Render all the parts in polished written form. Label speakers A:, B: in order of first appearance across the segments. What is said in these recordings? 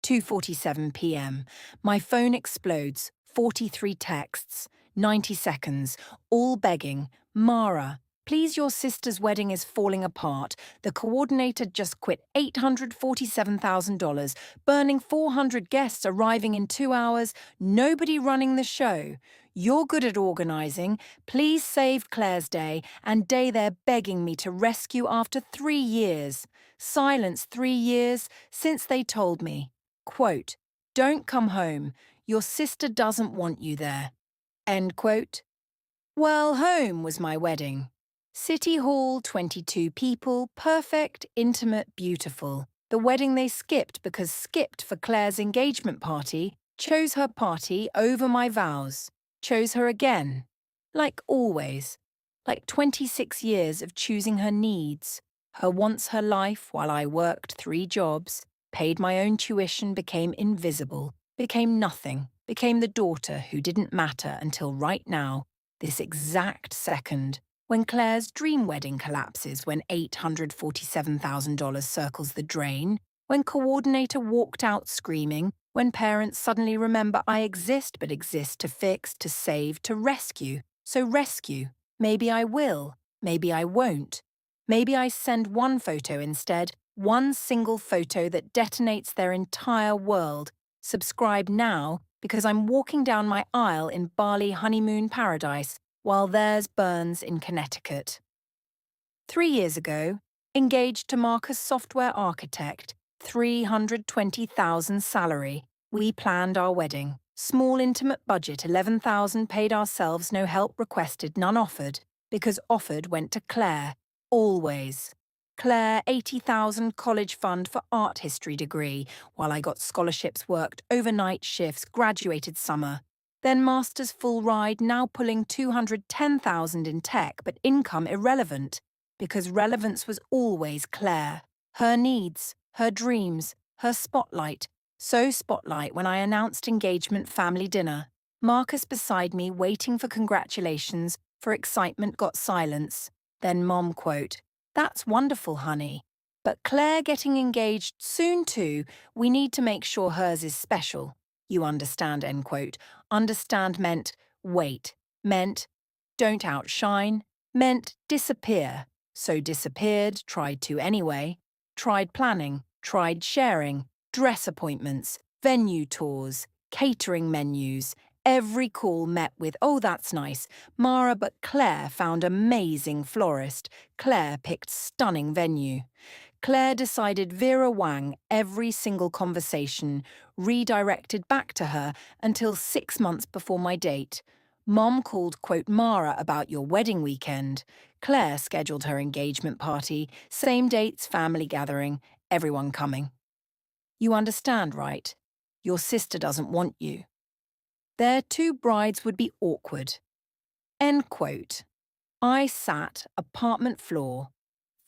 A: 2:47 p.m. My phone explodes. 43 texts. 90 seconds. All begging. Mara, please, your sister's wedding is falling apart. The coordinator just quit $847,000. Burning 400 guests arriving in 2 hours. Nobody running the show. You're good at organising. Please save Claire's day, and day they're begging me to rescue after 3 years. Silence 3 years since they told me. Quote, don't come home. Your sister doesn't want you there. End quote. Well, home was my wedding. City Hall, 22 people, perfect, intimate, beautiful. The wedding they skipped because skipped for Claire's engagement party, chose her party over my vows, chose her again. Like always. Like 26 years of choosing her needs, her wants, her life while I worked 3 jobs, paid my own tuition, became invisible, became nothing, became the daughter who didn't matter until right now, this exact second, when Claire's dream wedding collapses, when $847,000 circles the drain, when coordinator walked out screaming, when parents suddenly remember I exist but exist to fix, to save, to rescue. So rescue. Maybe I will. Maybe I won't. Maybe I send one photo instead, one single photo that detonates their entire world. Subscribe now because I'm walking down my aisle in Bali honeymoon paradise while theirs burns in Connecticut. 3 years ago, engaged to Marcus software architect, 320,000 salary, we planned our wedding. Small intimate budget, 11,000 paid ourselves, no help requested, none offered, because offered went to Claire, always. Claire, 80,000 college fund for art history degree, while I got scholarships, worked overnight shifts, graduated summer. Then master's full ride, now pulling 210,000 in tech, but income irrelevant, because relevance was always Claire. Her needs, her dreams, her spotlight. So spotlight when I announced engagement family dinner. Marcus beside me waiting for congratulations, for excitement got silence. Then Mom quote, "That's wonderful, honey. But Claire getting engaged soon too, we need to make sure hers is special. You understand," end quote. Understand meant wait, meant don't outshine, meant disappear. So disappeared, tried to anyway. Tried planning, tried sharing, dress appointments, venue tours, catering menus. Every call met with, "Oh, that's nice, Mara, but Claire found amazing florist. Claire picked stunning venue." Claire decided Vera Wang every single conversation, redirected back to her until 6 months before my date. Mom called, quote, Mara about your wedding weekend. Claire scheduled her engagement party, same dates, family gathering, everyone coming. You understand, right? Your sister doesn't want you. Their 2 brides would be awkward. End quote. I sat, apartment floor,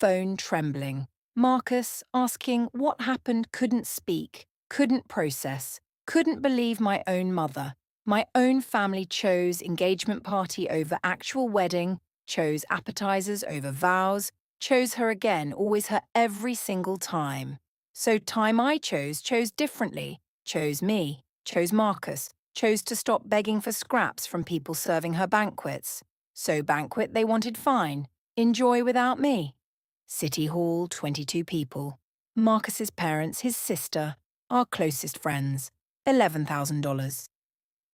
A: phone trembling. Marcus asking what happened, couldn't speak, couldn't process, couldn't believe my own mother. My own family chose engagement party over actual wedding, chose appetizers over vows, chose her again, always her every single time. So time I chose differently, chose me, chose Marcus, chose to stop begging for scraps from people serving her banquets. So banquet they wanted fine, enjoy without me. City Hall, 22 people. Marcus's parents, his sister, our closest friends. $11,000.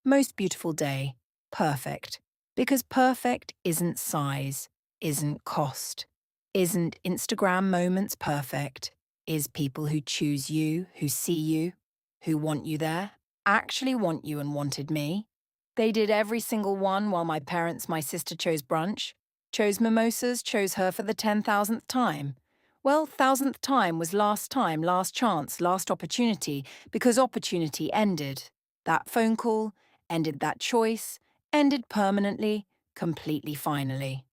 A: Most beautiful day. Perfect. Because perfect isn't size, isn't cost, isn't Instagram moments perfect, is people who choose you, who see you, who want you there, actually want you and wanted me. They did every single one while my parents, my sister chose brunch. Chose mimosas, chose her for the 10,000th time. Well, 1,000th time was last time, last chance, last opportunity, because opportunity ended. That phone call ended that choice, ended permanently, completely finally.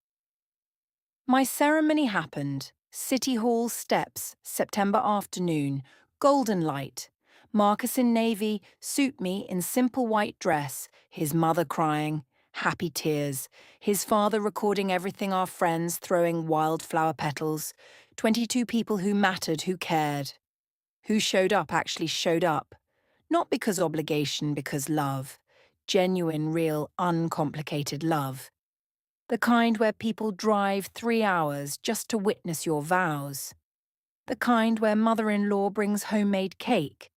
A: My ceremony happened. City Hall steps, September afternoon, golden light. Marcus in navy, suit me in simple white dress, his mother crying. Happy tears. His father recording everything, our friends throwing wildflower petals. 22 people who mattered, who cared. Who showed up actually showed up. Not because obligation, because love. Genuine, real, uncomplicated love. The kind where people drive 3 hours just to witness your vows. The kind where mother-in-law brings homemade cake.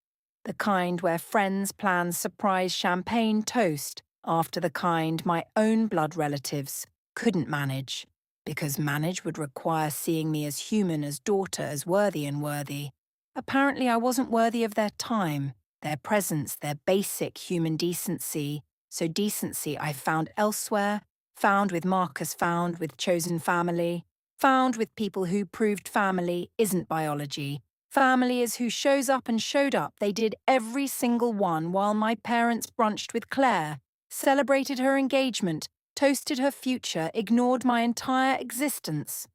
A: The kind where friends plan surprise champagne toast after the kind my own blood relatives couldn't manage, because manage would require seeing me as human, as daughter, as worthy and worthy. Apparently I wasn't worthy of their time, their presence, their basic human decency, so decency I found elsewhere, found with Marcus, found with chosen family, found with people who proved family isn't biology. Family is who shows up and showed up. They did every single one while my parents brunched with Claire, celebrated her engagement, toasted her future, ignored my entire existence.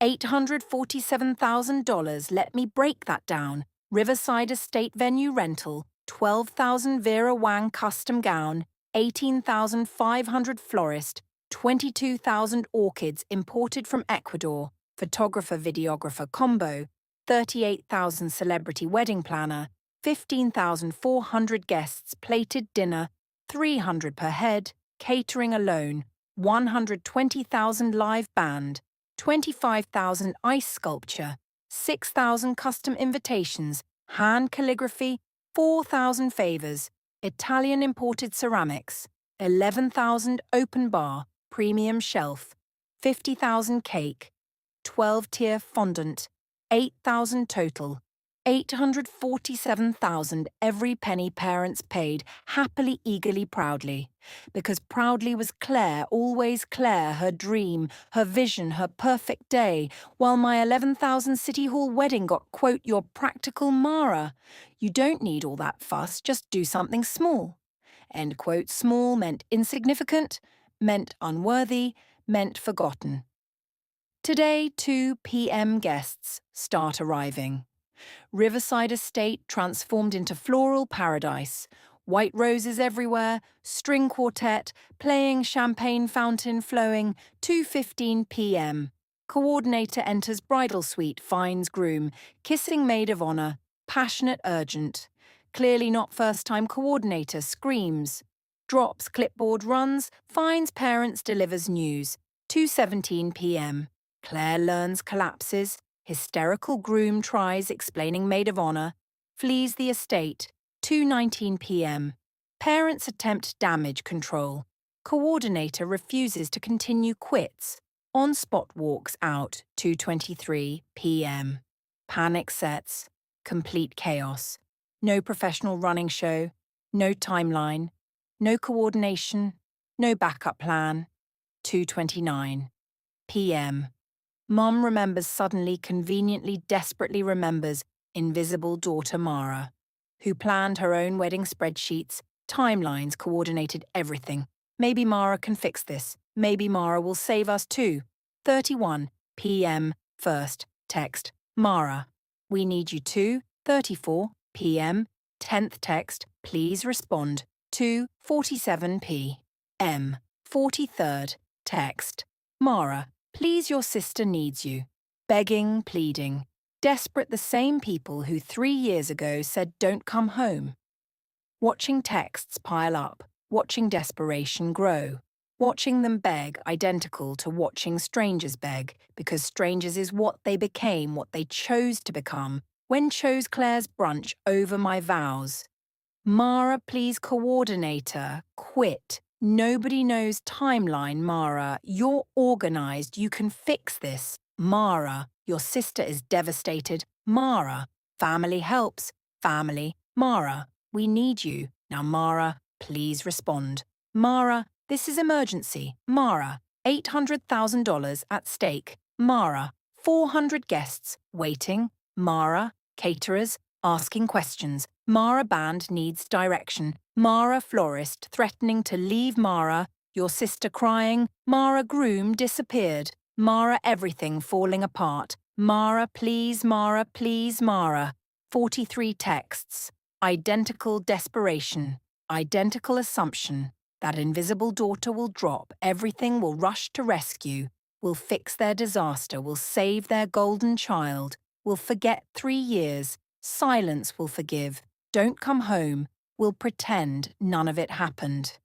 A: $847,000, let me break that down. Riverside Estate venue rental, 12,000 Vera Wang custom gown, 18,500 florist, 22,000 orchids imported from Ecuador, photographer-videographer combo, 38,000 celebrity wedding planner, 15,400 guests, plated dinner, 300 per head, catering alone, 120,000 live band, 25,000 ice sculpture, 6,000 custom invitations, hand calligraphy, 4,000 favours, Italian imported ceramics, 11,000 open bar, premium shelf, 50,000 cake, 12-tier fondant, 8,000 total, 847,000 every penny parents paid, happily, eagerly, proudly. Because proudly was Claire, always Claire, her dream, her vision, her perfect day, while my 11,000 City Hall wedding got, quote, your practical Mara. You don't need all that fuss, just do something small. End quote. Small meant insignificant, meant unworthy, meant forgotten. Today, 2 p.m. guests start arriving. Riverside Estate transformed into floral paradise. White roses everywhere, string quartet, playing champagne fountain flowing, 2:15 p.m. Coordinator enters bridal suite, finds groom, kissing maid of honor, passionate urgent. Clearly not first-time coordinator, screams. Drops clipboard, runs, finds parents, delivers news, 2:17 p.m. Claire learns, collapses. Hysterical groom tries explaining maid of honor, flees the estate, 2:19 p.m. Parents attempt damage control. Coordinator refuses to continue, quits. On-spot walks out, 2:23 p.m. Panic sets. Complete chaos. No professional running show. No timeline. No coordination. No backup plan. 2:29 p.m. Mom remembers suddenly, conveniently, desperately remembers invisible daughter Mara, who planned her own wedding spreadsheets, timelines, coordinated everything. Maybe Mara can fix this. Maybe Mara will save us too. 31 p.m. First text. Mara, we need you too. 34 p.m. 10th text. Please respond. 2:47 p.m. 43rd text. Mara, please, your sister needs you. Begging, pleading. Desperate, the same people who 3 years ago said don't come home. Watching texts pile up, watching desperation grow. Watching them beg, identical to watching strangers beg, because strangers is what they became, what they chose to become, when chose Claire's brunch over my vows. Mara, please, coordinator, quit. Nobody knows timeline, Mara. You're organized. You can fix this. Mara, your sister is devastated. Mara, family helps. Family. Mara, we need you. Now, Mara, please respond. Mara, this is emergency. Mara, $800,000 at stake. Mara, 400 guests waiting. Mara, caterers, asking questions. Mara band needs direction. Mara florist threatening to leave. Mara, your sister crying. Mara groom disappeared. Mara everything falling apart. Mara please, Mara please, Mara. 43 texts. Identical desperation. Identical assumption. That invisible daughter will drop. Everything will rush to rescue. Will fix their disaster. Will save their golden child. Will forget 3 years. Silence will forgive. Don't come home. We'll pretend none of it happened.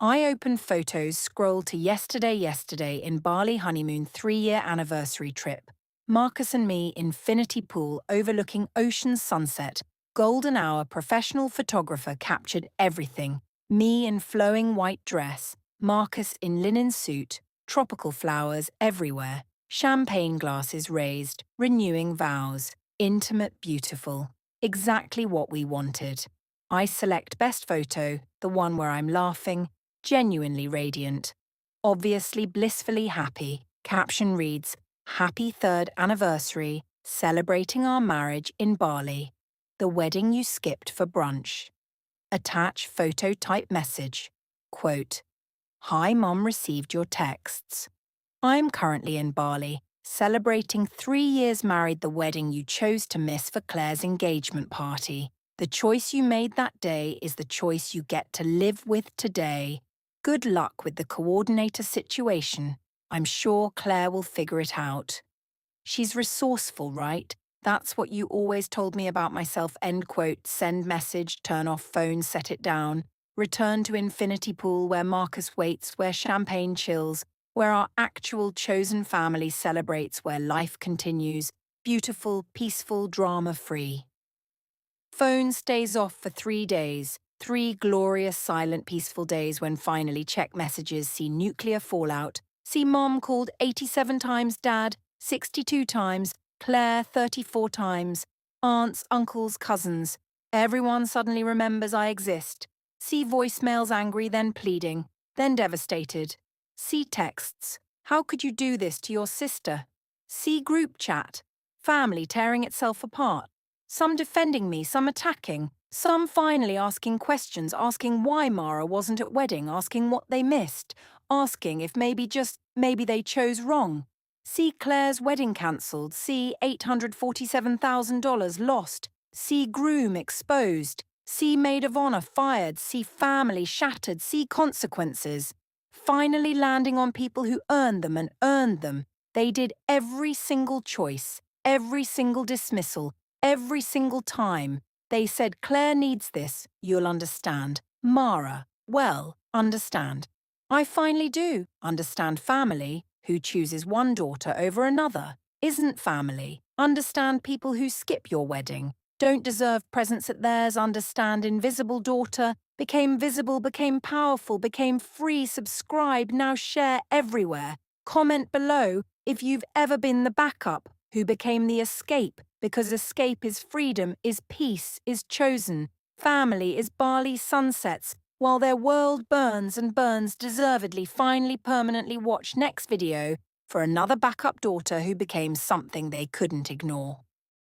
A: I open photos, scroll to yesterday in Bali honeymoon 3-year anniversary trip. Marcus and me, infinity pool overlooking ocean sunset. Golden hour professional photographer captured everything. Me in flowing white dress, Marcus in linen suit, tropical flowers everywhere. Champagne glasses raised, renewing vows. Intimate, beautiful. Exactly what we wanted. I select best photo, the one where I'm laughing, genuinely radiant, obviously blissfully happy. Caption reads, "Happy 3rd anniversary, celebrating our marriage in Bali. The wedding you skipped for brunch." Attach photo type message. Quote, "Hi Mom, received your texts. I'm currently in Bali, celebrating 3 years married, the wedding you chose to miss for Claire's engagement party. The choice you made that day is the choice you get to live with today. Good luck with the coordinator situation. I'm sure Claire will figure it out. She's resourceful, right? That's what you always told me about myself." End quote. Send message, turn off phone, set it down. Return to infinity pool where Marcus waits, where champagne chills, where our actual chosen family celebrates, where life continues. Beautiful, peaceful, drama-free. Phone stays off for 3 days. 3 glorious, silent, peaceful days when finally check messages, see nuclear fallout, see Mom called 87 times, Dad 62 times, Claire 34 times, aunts, uncles, cousins. Everyone suddenly remembers I exist. See voicemails angry, then pleading, then devastated. See texts. How could you do this to your sister? See group chat. Family tearing itself apart. Some defending me, some attacking, some finally asking questions, asking why Mara wasn't at wedding, asking what they missed, asking if maybe they chose wrong. See Claire's wedding cancelled, see $847,000 lost, see groom exposed, see maid of honour fired, see family shattered, see consequences. Finally landing on people who earned them and earned them. They did every single choice, every single dismissal, every single time. They said, "Claire needs this, you'll understand. Mara, well, understand." I finally do understand family. Who chooses one daughter over another isn't family. Understand people who skip your wedding, don't deserve presents at theirs. Understand invisible daughter, became visible, became powerful, became free. Subscribe, now share everywhere. Comment below if you've ever been the backup who became the escape, because escape is freedom, is peace, is chosen. Family is Bali sunsets, while their world burns and burns deservedly. Finally, permanently watch next video for another backup daughter who became something they couldn't ignore.